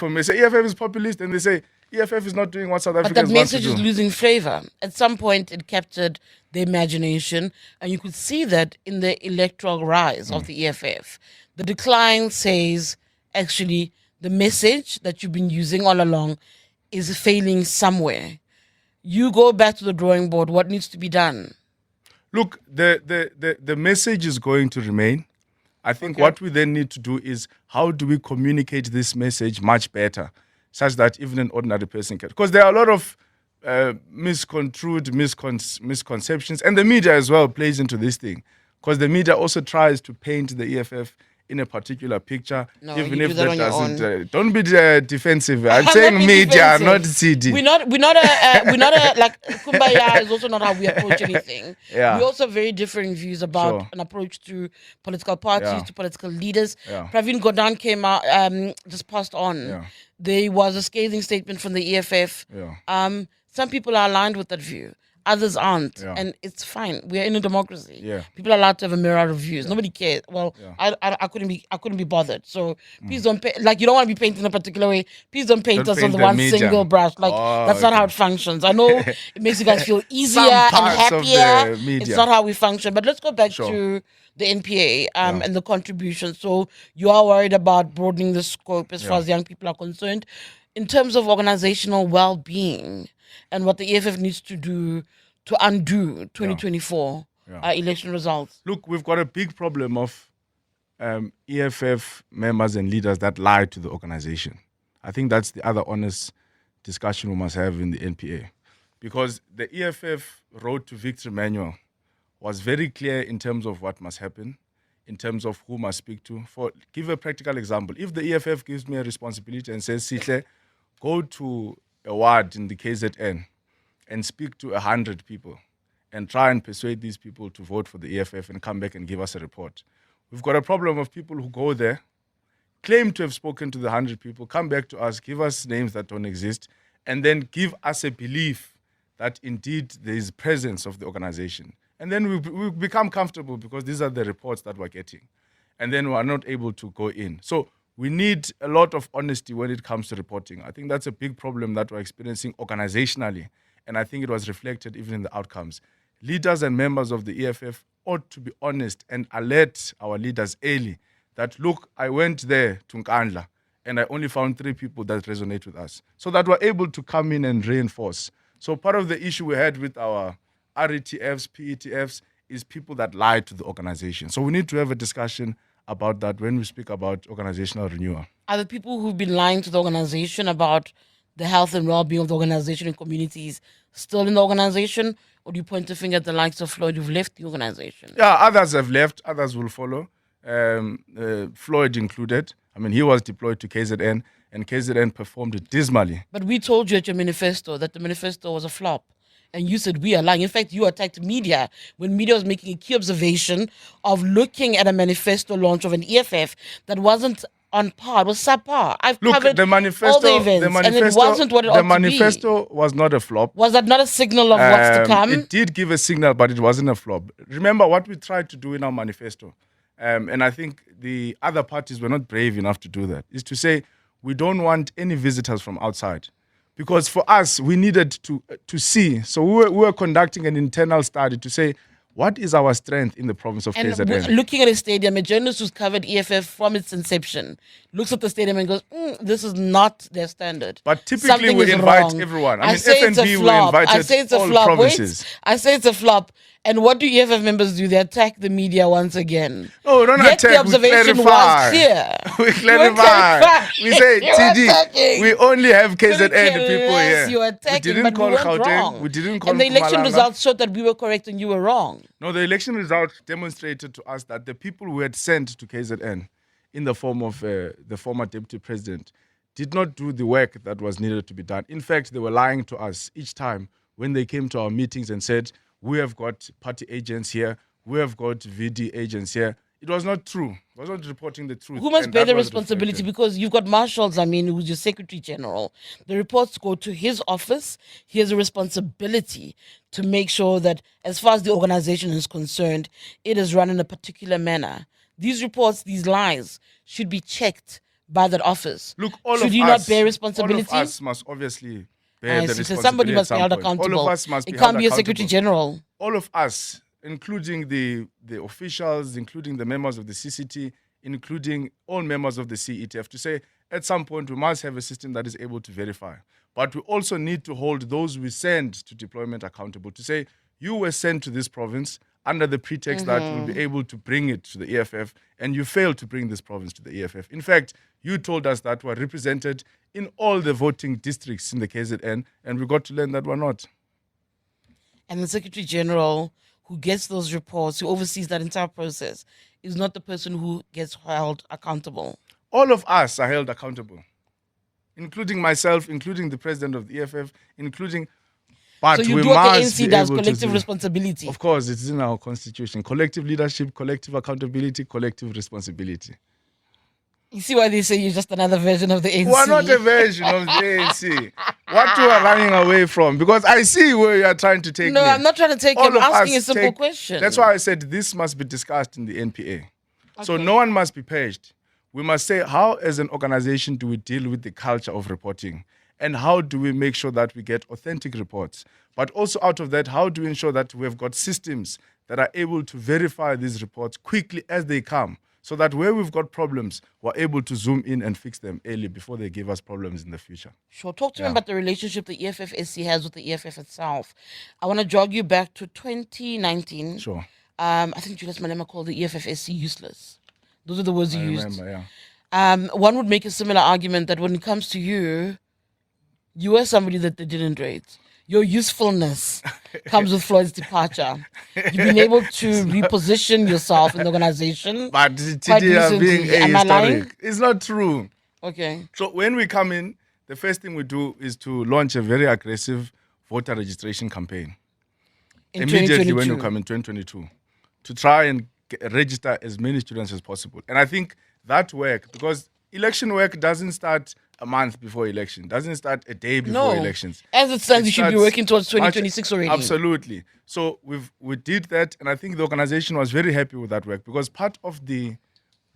from they say EFF is populist, and they say EFF is not doing what South But Africans that want to message do. is losing flavor. At some point, it captured the imagination, and you could see that in the electoral rise of the EFF. The decline says, actually, the message that you've been using all along is failing somewhere. You go back to the drawing board. What needs to be done? Look, the message is going to remain. I think Okay. what we then need to do is how do we communicate this message much better, such that even an ordinary person can. Because there are a lot of misconstrued misconceptions, and the media as well plays into this thing. Because the media also tries to paint the EFF in a particular picture, No, even you if do that that on your doesn't. own. Don't be defensive. I'm I'm saying not being media, defensive. not CD. We're not like Kumbaya is also not how we approach anything. Yeah. We also have very differing views about Sure. an approach to political parties, Yeah. to political leaders. Yeah. Praveen Gordhan came out, just passed on. Yeah. There was a scathing statement from the EFF. Yeah. Some people are aligned with that view. Others aren't, Yeah. and it's fine. We are in a democracy. Yeah. People are allowed to have a myriad of views. Nobody cares. Well, Yeah. I couldn't be bothered. So please don't like you don't want to be painted in a particular way. Please don't paint Don't us paint with the one media. single brush. Like Oh, that's not how okay. it functions. I know it makes you guys feel easier Some and parts of the happier. media. It's not how we function. But let's go back Sure. to the NPA and the contribution. So you are worried about broadening the scope as far as young people are concerned, in terms of organizational well-being and what the EFF needs to do to undo 2024 election results. Look, we've got a big problem of EFF members and leaders that lie to the organization. I think that's the other honest discussion we must have in the NPA. Because the EFF Road to Victory manual was very clear in terms of what must happen, in terms of who must speak to. Give a practical example. If the EFF gives me a responsibility and says, Sihle, go to a ward in the KZN and speak to 100 people and try and persuade these people to vote for the EFF and come back and give us a report. We've got a problem of people who go there, claim to have spoken to the 100 people, come back to us, give us names that don't exist, and then give us a belief that indeed there is presence of the organization. And then we become comfortable because these are the reports that we're getting. And then we are not able to go in. So we need a lot of honesty when it comes to reporting. I think that's a big problem that we're experiencing organizationally. And I think it was reflected even in the outcomes. Leaders and members of the EFF ought to be honest and alert our leaders early that, look, I went there to Nkandla and I only found 3 people that resonate with us. So that we're able to come in and reinforce. So part of the issue we had with our RETFs, PETFs, is people that lie to the organization. So we need to have a discussion about that when we speak about organizational renewal. Are the people who've been lying to the organization about the health and well-being of the organization and communities still in the organization? Or do you point a finger at the likes of Floyd who've left the organization? Yeah, others have left, others will follow. Floyd included. I mean, he was deployed to KZN, and KZN performed dismally. But we told you at your manifesto that the manifesto was a flop. And you said we are lying. In fact, you attacked media when media was making a key observation of looking at a manifesto launch of an EFF that wasn't on par, it was subpar. I've covered the manifesto, all the events, and it wasn't what it ought to be. The manifesto was not a flop. Was that not a signal of what's to come? It did give a signal, but it wasn't a flop. Remember what we tried to do in our manifesto, and I think the other parties were not brave enough to do that, is to say we don't want any visitors from outside. Because for us, we needed to see. So we were conducting an internal study to say, what is our strength in the province of KZN? Looking at a stadium, a journalist who's covered EFF from its inception looks at the stadium and goes, this is not their standard. But typically Something we is invite wrong. everyone. I mean, say it's a FNB, we flop. invited I say it's a all flop. provinces. Wait, I say it's a flop. And what do EFF members do? They attack the media once again. No, don't Yet attack. the observation we was clear. We clarify. We say, TD, we only have KZN people here. You attacking, we didn't but call we weren't Gauteng. wrong. We didn't call And the election Mpumalanga. results showed that we were correct and you were wrong. No, the election results demonstrated to us that the people who had sent to KZN in the form of the former deputy president did not do the work that was needed to be done. In fact, they were lying to us each time when they came to our meetings and said, we have got party agents here, we have got VD agents here. It was not true. It was not reporting the truth. Who must And bear that the was responsibility? reflected. Because you've got Marshall Zamin, who's your Secretary General. The reports go to his office. He has a responsibility to make sure that, as far as the organization is concerned, it is run in a particular manner. These reports, these lies, should be checked by that office. Look, all Should of he us, not bear responsibility? All of us must obviously bear I the see. So responsibility. somebody at must be some held point. accountable. All of us must it be can't held be a secretary accountable. general. All of us, including the officials, including the members of the CCT, including all members of the CETF, to say at some point we must have a system that is able to verify. But we also need to hold those we send to deployment accountable, to say you were sent to this province under the pretext that you'll be able to bring it to the EFF, and you failed to bring this province to the EFF. In fact, you told us that we're represented in all the voting districts in the KZN, and we got to learn that we're not. And the Secretary General who gets those reports, who oversees that entire process, is not the person who gets held accountable. All of us are held accountable, including myself, including the president of the EFF, including... But so you we do what the must ANC be does, able to collective do- responsibility. Of course, it's in our constitution. Collective leadership, collective accountability, collective responsibility. You see why they say you're just another version of the ANC? We're not a version of the ANC. What you are running away from? Because I see where you are trying to take No, me. I'm not trying to take you. I'm All of asking a us simple question. That's why I said this must be discussed in the NPA. So Okay. no one must be paged. We must say, how as an organization do we deal with the culture of reporting? And how do we make sure that we get authentic reports? But also out of that, how do we ensure that we've got systems that are able to verify these reports quickly as they come, so that where we've got problems, we're able to zoom in and fix them early before they give us problems in the future. Sure. Talk to me about the relationship the EFFSC has with the EFF itself. I want to jog you back to 2019. Sure. I think Julius Malema called the EFFSC useless. Those are the words I he used. remember, yeah. One would make a similar argument that when it comes to you, you were somebody that they didn't rate. Your usefulness comes with Floyd's departure. You've been able to reposition yourself in the organization. But quite TD are being recently. Am I lying? ahistoric. It's not true. Okay. So when we come in, the first thing we do is to launch a very aggressive voter registration campaign. In Immediately when 2022. you come in 2022, to try and register as many students as possible. And I think that work, because election work doesn't start a month before election, doesn't start a day before No. elections. As it stands, you should be starts working towards 2026 already. Absolutely. So we did that, and I think the organization was very happy with that work, because part of the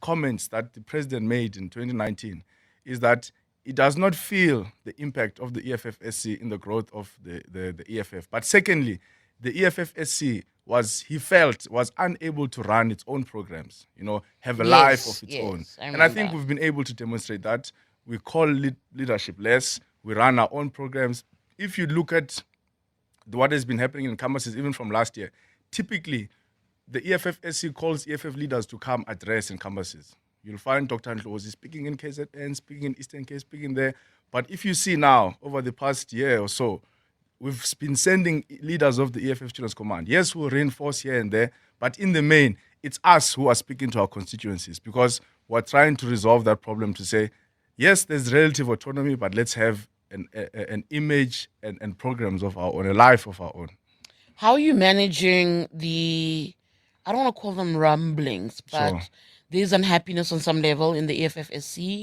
comments that the president made in 2019 is that he does not feel the impact of the EFFSC in the growth of the EFF. But secondly, the EFFSC he felt was unable to run its own programs, have a life of its own. And I think we've been able to demonstrate that. We call leadership less. We run our own programs. If you look at what has been happening in campuses, even from last year, typically the EFFSC calls EFF leaders to come address in campuses. You'll find Dr. Lonzi speaking in KZN, speaking in Eastern Cape, speaking there. But if you see now, over the past year or so, we've been sending leaders of the EFF Students Command. Yes, we'll reinforce here and there, but in the main, it's us who are speaking to our constituencies, because we're trying to resolve that problem to say, yes, there's relative autonomy, but let's have an image and programs of our own, a life of our own. How are you managing I don't want to call them rumblings, but Sure. there's unhappiness on some level in the EFFSC